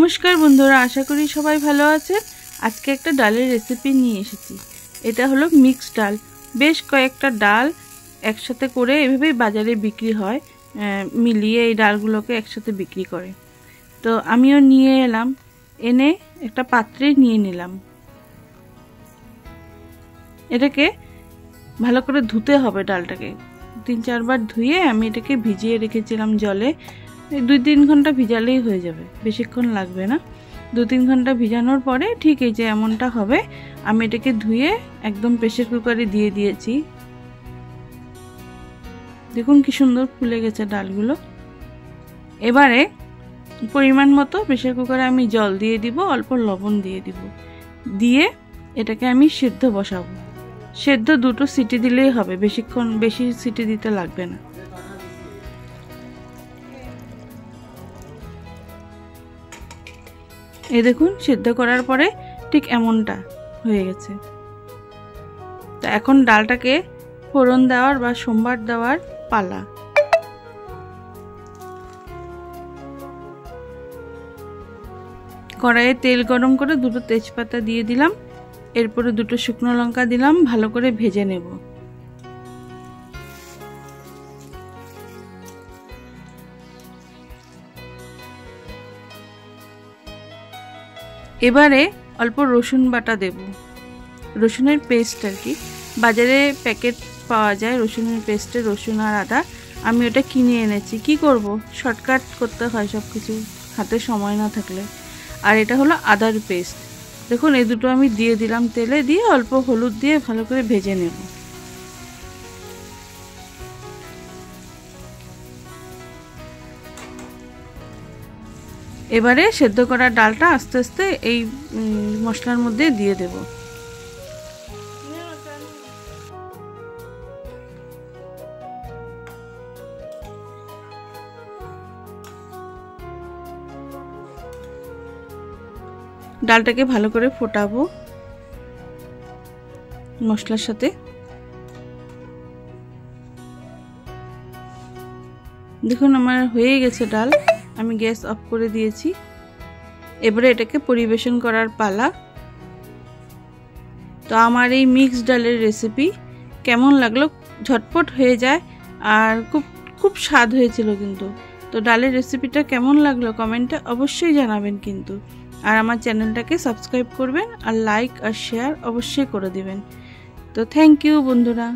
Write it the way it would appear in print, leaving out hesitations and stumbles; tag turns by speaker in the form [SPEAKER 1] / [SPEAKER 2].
[SPEAKER 1] নমস্কার বন্ধুরা, আশা করি সবাই ভালো আছেন। আজকে একটা ডালের রেসিপি নিয়ে এসেছি। এটা হলো মিক্স ডাল। বেশ কয়েকটা ডাল একসাথে করে এভাবেই বাজারে বিক্রি হয়, মিলিয়ে এই ডালগুলোকে একসাথে বিক্রি করে। তো আমিও নিয়ে এলাম, এনে একটা পাত্রে নিয়ে নিলাম। এটাকে ভালো করে ধুতে হবে। ডালটাকে 3-4 বার ধুয়ে আমি এটাকে ভিজিয়ে রেখেছিলাম জলে। 2-3 ঘন্টা ভিজালেই হয়ে যাবে, বেশিক্ষণ লাগবে না। 2-3 ঘন্টা ভিজানোর পরে ঠিক এই যে এমনটা হবে। আমি এটাকে ধুয়ে একদম প্রেসার কুকারে দিয়ে দিয়েছি। দেখুন কি সুন্দর ফুলে গেছে ডালগুলো। এবারে পরিমাণ মতো প্রেসার কুকারে আমি জল দিয়ে দিব, অল্প লবণ দিয়ে দিব, দিয়ে এটাকে আমি সেদ্ধ বসাবো। সেদ্ধ 2টো সিটি দিলেই হবে, বেশি সিটি দিতে লাগবে না। এই দেখুন সেদ্ধ করার পরে ঠিক এমনটা হয়ে গেছে। তো এখন ডালটাকে ফোড়ন দেওয়ার বা সম্বার দেওয়ার পালা। কড়াইয়ে তেল গরম করে 2টো তেজপাতা দিয়ে দিলাম, এরপরে 2টো শুকনো লঙ্কা দিলাম, ভালো করে ভেজে নেব। এবারে অল্প রসুন বাটা দেব, রসুনের পেস্ট আর কি। বাজারে প্যাকেট পাওয়া যায় রসুনের পেস্টে, রসুন আর আদা। আমি ওটা কিনে এনেছি। কি করব, শর্টকাট করতে হয় সব কিছু, হাতে সময় না থাকলে। আর এটা হলো আদার পেস্ট। দেখুন এই দুটো আমি দিয়ে দিলাম তেলে, দিয়ে অল্প হলুদ দিয়ে ভালো করে ভেজে নেব। এবারে সেদ্ধ করা ডালটা আস্তে আস্তে এই মশলার মধ্যে দিয়ে দেব। ডালটাকে ভালো করে ফোটাবো মশলার সাথে। দেখুন আমার হয়ে গেছে ডাল, আমি গ্যাস অফ করে দিয়েছি। এবারে এটাকে পরিবেশন করার পালা। তো আমার এই মিক্স ডালের রেসিপি কেমন লাগলো? ঝটপট হয়ে যায় আর খুব স্বাদ হয়েছিল কিন্তু। তো ডালের রেসিপিটা কেমন লাগলো কমেন্টে অবশ্যই জানাবেন কিন্তু। আর আমার চ্যানেলটাকে সাবস্ক্রাইব করবেন, আর লাইক আর শেয়ার অবশ্যই করে দিবেন। তো থ্যাংক ইউ বন্ধুরা।